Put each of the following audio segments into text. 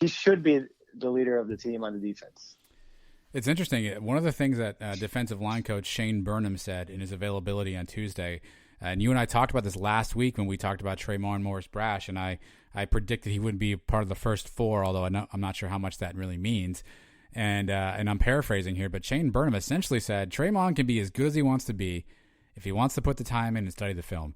he should be the leader of the team on the defense. It's interesting. One of the things that defensive line coach Shane Burnham said in his availability on Tuesday, and you and I talked about this last week when we talked about Tremont Morris-Brash, and I predicted he wouldn't be part of the first 4, although I'm not sure how much that really means. And I'm paraphrasing here, but Shane Burnham essentially said Tremont can be as good as he wants to be if he wants to put the time in and study the film.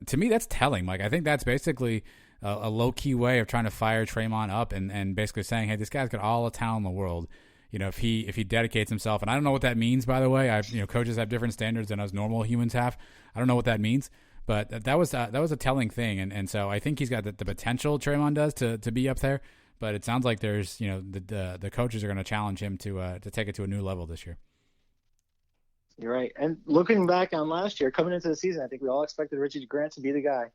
To me, that's telling. Like, I think that's basically a low-key way of trying to fire Tremont up and basically saying, hey, this guy's got all the talent in the world. You know, if he dedicates himself, and I don't know what that means, by the way. Coaches have different standards than us normal humans have. I don't know what that means, but that was a telling thing, and so I think he's got the potential Tremont does to be up there. But it sounds like there's the coaches are going to challenge him to take it to a new level this year. You're right. And looking back on last year, coming into the season, I think we all expected Richie Grant to be the guy.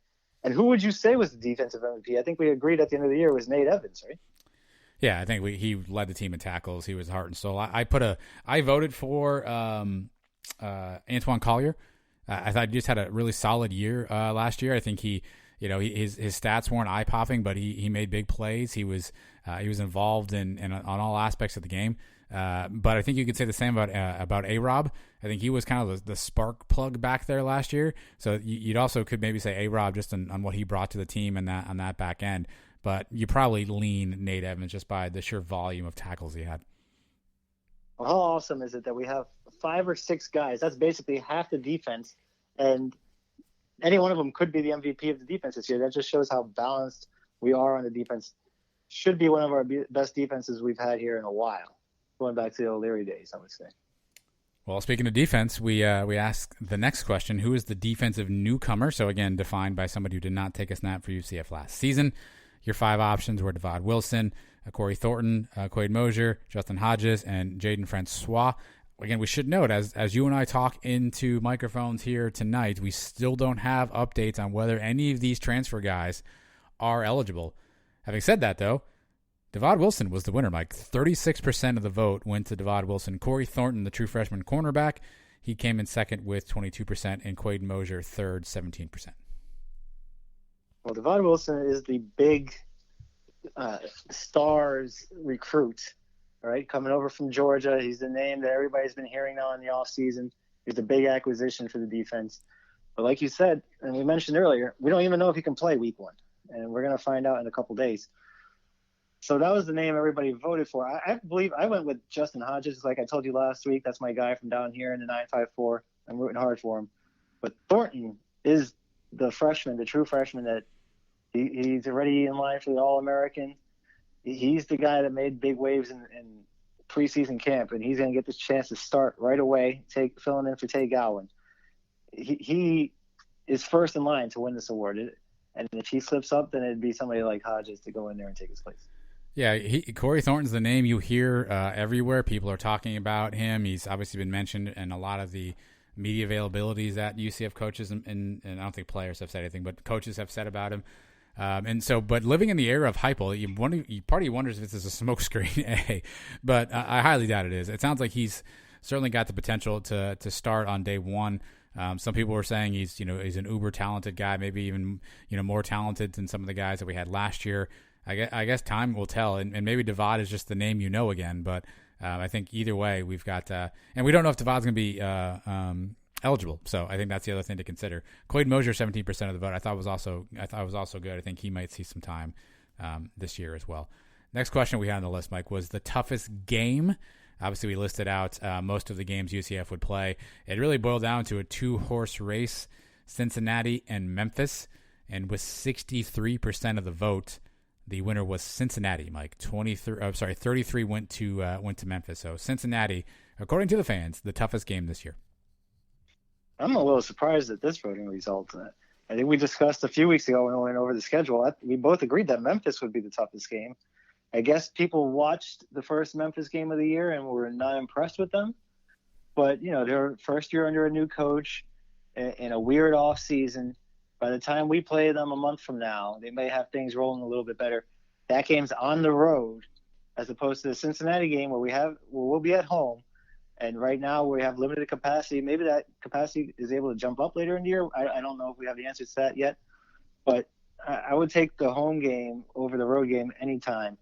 And who would you say was the defensive MVP? I think we agreed at the end of the year it was Nate Evans, right? Yeah, I think he led the team in tackles. He was heart and soul. I voted for Antoine Collier. I thought he just had a really solid year last year. I think his stats weren't eye popping, but he made big plays. He was involved in on all aspects of the game. But I think you could say the same about A-Rob. I think he was kind of the spark plug back there last year. So you'd also could maybe say A-Rob just on what he brought to the team and on that back end. But you probably lean Nate Evans just by the sheer volume of tackles he had. Well, how awesome is it that we have 5 or 6 guys? That's basically half the defense, and any one of them could be the MVP of the defense this year. That just shows how balanced we are on the defense. Should be one of our best defenses we've had here in a while, going back to the O'Leary days, I would say. Well, speaking of defense, we ask the next question: who is the defensive newcomer? So again, defined by somebody who did not take a snap for UCF last season. Your 5 options were Devad Wilson, Corey Thornton, Quade Mosier, Justin Hodges, and Jaden Francois. Again, we should note, as you and I talk into microphones here tonight, we still don't have updates on whether any of these transfer guys are eligible. Having said that, though, Devad Wilson was the winner, Mike. 36% of the vote went to Devad Wilson. Corey Thornton, the true freshman cornerback, he came in second with 22%, and Quade Mosier third, 17%. Well, Devad Wilson is the big stars recruit, right? Coming over from Georgia. He's the name that everybody's been hearing now in the offseason. He's a big acquisition for the defense. But like you said, and we mentioned earlier, we don't even know if he can play week 1. And we're going to find out in a couple days. So that was the name everybody voted for. I believe I went with Justin Hodges. Like I told you last week, that's my guy from down here in the 954. I'm rooting hard for him. But Thornton is the freshman, the true freshman that he's already in line for the All-American. He's the guy that made big waves in preseason camp, and he's going to get this chance to start right away, filling in for Tay Gowan. He is first in line to win this award. And if he slips up, then it'd be somebody like Hodges to go in there and take his place. Yeah, Corey Thornton's the name you hear everywhere. People are talking about him. He's obviously been mentioned in a lot of the media availabilities that UCF coaches and I don't think players have said anything, but coaches have said about him. But living in the era of hype, part of you wonders if this is a smokescreen, but I highly doubt it is. It sounds like he's certainly got the potential to start on day 1. Some people were saying he's an uber talented guy, maybe even more talented than some of the guys that we had last year. I guess time will tell, and maybe Devad is just the name again. But I think either way, we've got and we don't know if Devad's going to be eligible. So I think that's the other thing to consider. Quade Mosier, 17% of the vote. I thought was also good. I think he might see some time this year as well. Next question we had on the list, Mike, was the toughest game. Obviously, we listed out most of the games UCF would play. It really boiled down to a 2-horse race, Cincinnati and Memphis. And with 63% of the vote, the winner was Cincinnati, Mike. 33 went to Memphis. So Cincinnati, according to the fans, the toughest game this year. I'm a little surprised at this voting result. I think we discussed a few weeks ago when we went over the schedule. We both agreed that Memphis would be the toughest game. I guess people watched the first Memphis game of the year and were not impressed with them. But, their first year under a new coach in a weird off season. By the time we play them a month from now, they may have things rolling a little bit better. That game's on the road as opposed to the Cincinnati game where we'll be at home. And right now we have limited capacity. Maybe that capacity is able to jump up later in the year. I don't know if we have the answers to that yet. But I would take the home game over the road game anytime.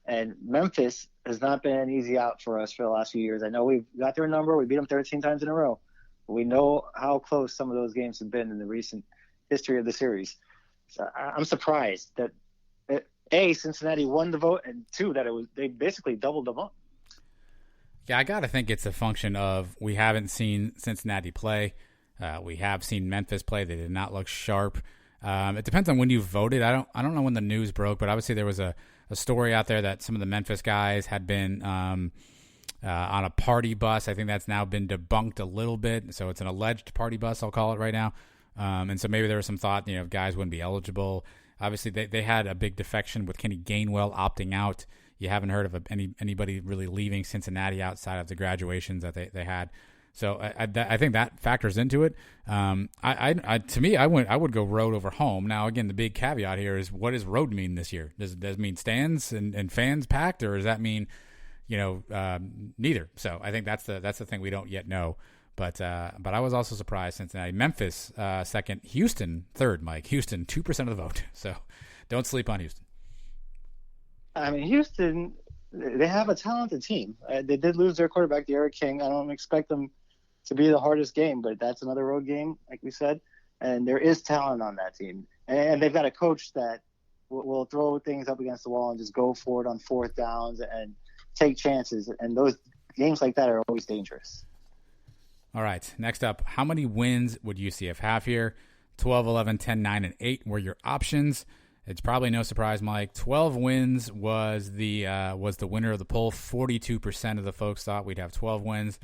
And Memphis has not been an easy out for us for the last few years. I know we've got their number. We beat them 13 times in a row. But we know how close some of those games have been in the recent history of the series. So I'm surprised that, A, Cincinnati won the vote, and 2, that they basically doubled them up. Yeah, I got to think it's a function of we haven't seen Cincinnati play. We have seen Memphis play. They did not look sharp. It depends on when you voted. I don't know when the news broke, but obviously there was a story out there that some of the Memphis guys had been on a party bus. I think that's now been debunked a little bit. So it's an alleged party bus, I'll call it right now. And so maybe there was some thought, guys wouldn't be eligible. Obviously, they had a big defection with Kenny Gainwell opting out. You haven't heard of anybody really leaving Cincinnati outside of the graduations that they had. So I think that factors into it. To me, I would go road over home. Now, again, the big caveat here is, what does road mean this year? Does it mean stands and fans packed, or does that mean, neither? So I think that's the thing we don't yet know. But I was also surprised Cincinnati, Memphis second, Houston third. Mike, Houston 2% of the vote. So don't sleep on Houston. I mean, Houston, they have a talented team. They did lose their quarterback, Derek King. I don't expect them to be the hardest game, but that's another road game, like we said. And there is talent on that team. And they've got a coach that will throw things up against the wall and just go for it on fourth downs and take chances. And those games like that are always dangerous. All right, next up, how many wins would UCF have here? 12, 11, 10, 9, and 8 were your options. It's probably no surprise, Mike. 12 wins was the winner of the poll. 42% of the folks thought we'd have 12 wins.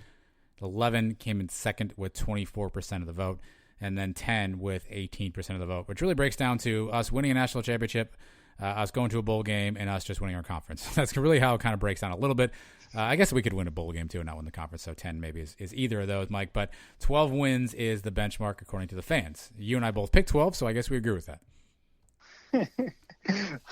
11 came in second with 24% of the vote, and then 10 with 18% of the vote, which really breaks down to us winning a national championship, us going to a bowl game, and us just winning our conference. That's really how it kind of breaks down a little bit. I guess we could win a bowl game too and not win the conference, so 10 maybe is either of those, Mike. But 12 wins is the benchmark according to the fans. You and I both picked 12, so I guess we agree with that.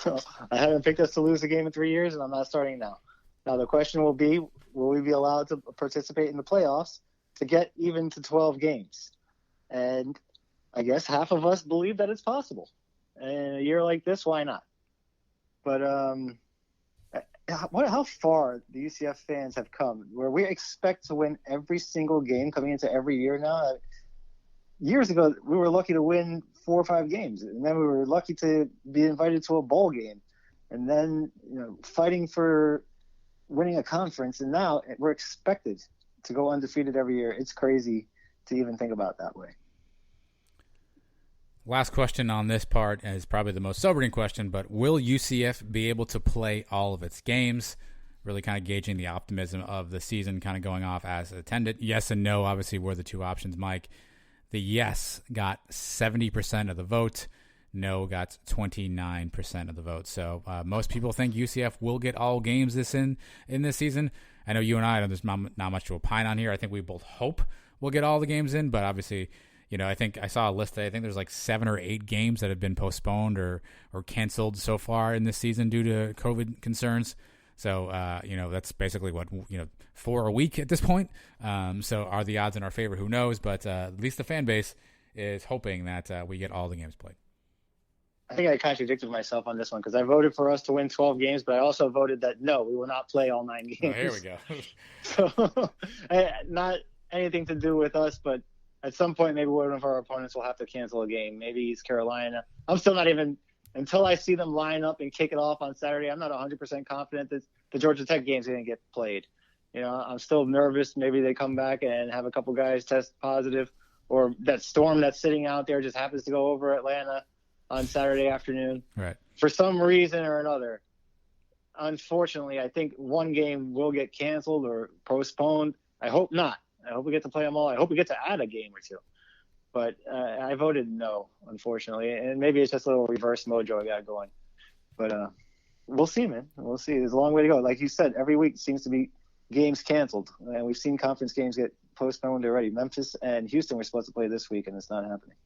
Well, I haven't picked us to lose a game in 3 years, and I'm not starting now. Now the question will be, will we be allowed to participate in the playoffs to get even to 12 games? And I guess half of us believe that it's possible. And a year like this, why not? But how far the UCF fans have come, where we expect to win every single game coming into every year now. Years ago, we were lucky to win 4 or 5 games, and then we were lucky to be invited to a bowl game, and then fighting for winning a conference, and now we're expected to go undefeated every year. It's crazy to even think about that way. Last question on this part is probably the most sobering question, but will UCF be able to play all of its games? Really kind of gauging the optimism of the season kind of going off as intended. Yes and no, obviously, were the two options, Mike. The yes got 70% of the vote. No got 29% of the vote. So most people think UCF will get all games in this season. I know you and I, there's not much to opine on here. I think we both hope we'll get all the games in, but obviously, I think I saw a list. I think there's like 7 or 8 games that have been postponed or canceled so far in this season due to COVID concerns. So, that's basically 4 a week at this point. So are the odds in our favor? Who knows? But at least the fan base is hoping that we get all the games played. I think I contradicted myself on this one because I voted for us to win 12 games, but I also voted that no, we will not play all 9 games. Oh, here we go. So not anything to do with us, but at some point maybe one of our opponents will have to cancel a game. Maybe East Carolina. I'm still not even – until I see them line up and kick it off on Saturday, I'm not 100% confident that the Georgia Tech game's going to get played. I'm still nervous. Maybe they come back and have a couple guys test positive, or that storm that's sitting out there just happens to go over Atlanta on Saturday afternoon. Right. For some reason or another, unfortunately, I think one game will get canceled or postponed. I hope not. I hope we get to play them all. I hope we get to add a game or two. But I voted no, unfortunately. And maybe it's just a little reverse mojo I got going. But we'll see, man. We'll see. There's a long way to go. Like you said, every week seems to be games canceled. And we've seen conference games get postponed already. Memphis and Houston were supposed to play this week, and it's not happening.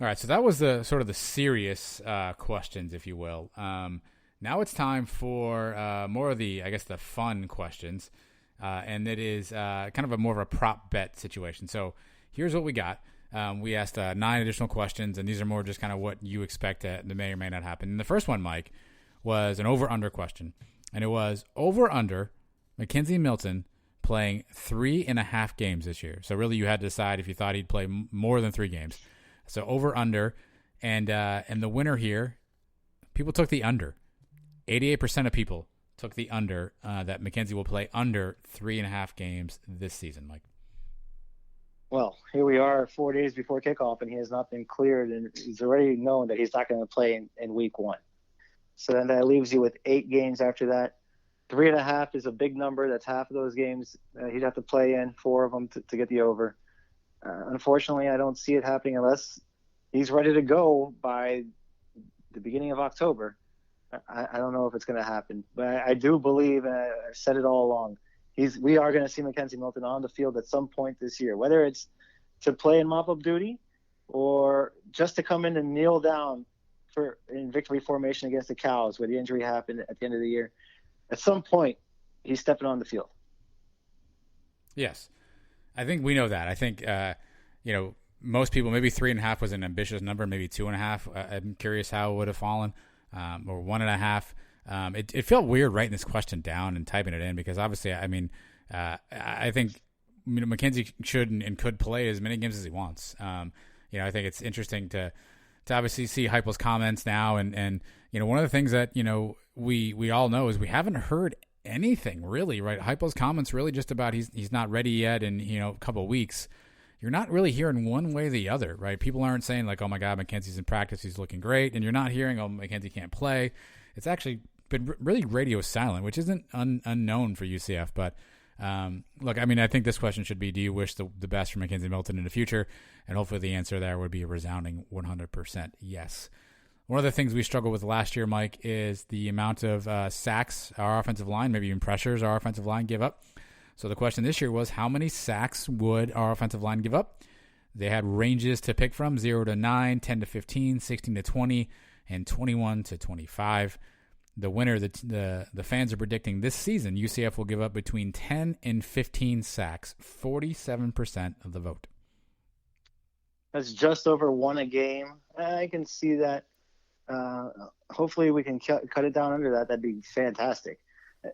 All right, so that was the sort of the serious questions, if you will. Now it's time for more of the, I guess, the fun questions. And it is kind of more of a prop bet situation. So here's what we got. We asked 9 additional questions, and these are more just kind of what you expect that may or may not happen. And the first one, Mike, was an over-under question. And it was over-under Mackenzie Milton playing 3.5 games this year. So really you had to decide if you thought he'd play more than 3 games. So over-under. And the winner here, people took the under. 88% of people took the under, that Mackenzie will play under 3.5 games this season, Mike. Well, here we are 4 days before kickoff, and he has not been cleared, and he's already known that he's not going to play in week 1. So then that leaves you with 8 games after that. 3.5 is a big number. That's half of those games he'd have to play in, 4 of them to get the over. Unfortunately, I don't see it happening unless he's ready to go by the beginning of October. I don't know if it's going to happen, but I do believe, and I've said it all along, we are going to see Mackenzie Milton on the field at some point this year, whether it's to play in mop-up duty or just to come in and kneel down in victory formation against the Cows, where the injury happened at the end of the year. At some point, he's stepping on the field. Yes, I think we know that. I think most people, maybe 3.5 was an ambitious number, maybe 2.5. I'm curious how it would have fallen, or 1.5. It felt weird writing this question down and typing it in because obviously, I think Mackenzie should and could play as many games as he wants. I think it's interesting to obviously see Heupel's comments now, and one of the things that we all know is we haven't heard anything really, right? Heupel's comments really just about he's not ready yet, and a couple of weeks. You're not really hearing one way or the other, right? People aren't saying like, oh my God, Mackenzie's in practice, he's looking great. And you're not hearing, oh, Mackenzie can't play. It's actually been really radio silent, which isn't unknown for UCF. But look, I think this question should be, do you wish the best for Mackenzie Milton in the future? And hopefully the answer there would be a resounding 100% yes. One of the things we struggled with last year, Mike, is the amount of sacks our offensive line, maybe even pressures our offensive line give up. So the question this year was, how many sacks would our offensive line give up? They had ranges to pick from, 0 to 9, 10 to 15, 16 to 20, and 21 to 25. The winner, the fans are predicting this season, UCF will give up between 10 and 15 sacks, 47% of the vote. That's just over 1 a game. I can see that. Hopefully we can cut it down under that. That'd be fantastic.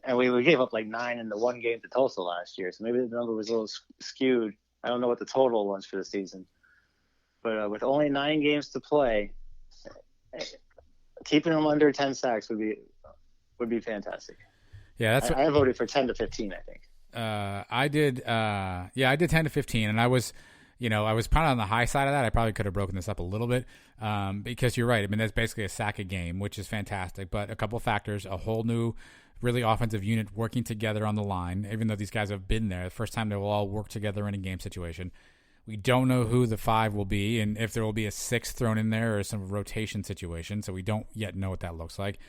And we gave up like 9 in the 1 game to Tulsa last year, so maybe the number was a little skewed. I don't know what the total was for the season. But with only 9 games to play, keeping them under 10 sacks would be fantastic. Yeah, I voted for 10 to 15, I think. I did 10 to 15, and I was probably on the high side of that. I probably could have broken this up a little bit because you're right. That's basically a sack a game, which is fantastic. But a couple of factors, a whole new really offensive unit working together on the line, even though these guys have been there. The first time they will all work together in a game situation. We don't know who the 5 will be and if there will be a 6th thrown in there or some rotation situation, so we don't yet know what that looks like.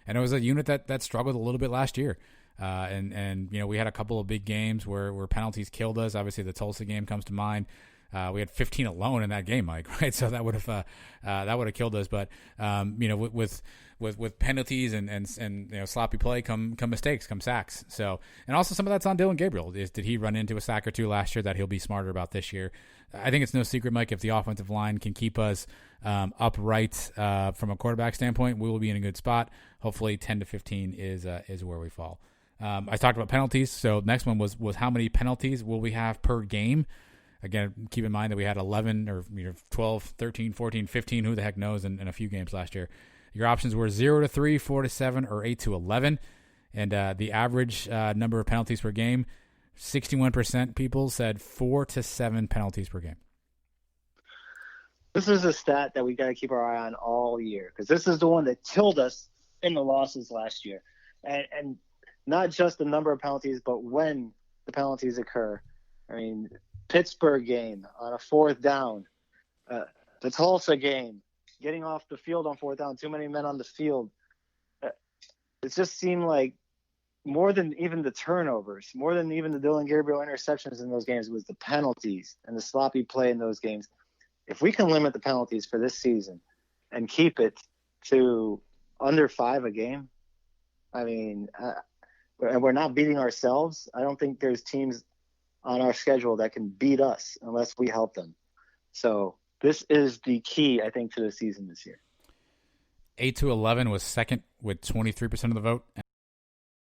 And it was a unit that struggled a little bit last year. And we had a couple of big games where penalties killed us. Obviously, the Tulsa game comes to mind. We had 15 alone in that game, Mike, right? So that would have killed us. But with penalties and sloppy play come mistakes, come sacks. So, and also some of that's on Dylan Gabriel. Did he run into a sack or 2 last year that he'll be smarter about this year? I think it's no secret, Mike, if the offensive line can keep us upright from a quarterback standpoint, we will be in a good spot. Hopefully 10 to 15 is where we fall. I talked about penalties. So next one was how many penalties will we have per game? Again, keep in mind that we had 11 or 12, 13, 14, 15, who the heck knows, in a few games last year. Your options were 0 to 3, 4 to 7, or 8 to 11. And the average number of penalties per game, 61% people said 4 to 7 penalties per game. This is a stat that we got to keep our eye on all year, because this is the one that killed us in the losses last year. And not just the number of penalties, but when the penalties occur. Pittsburgh game on a 4th down, the Tulsa game, getting off the field on 4th down, too many men on the field. It just seemed like more than even the turnovers, more than even the Dylan Gabriel interceptions in those games, was the penalties and the sloppy play in those games. If we can limit the penalties for this season and keep it to under 5 a game, and we're not beating ourselves, I don't think there's teams on our schedule that can beat us unless we help them. So this is the key, I think, to the season this year. 8-11 was second with 23% of the vote.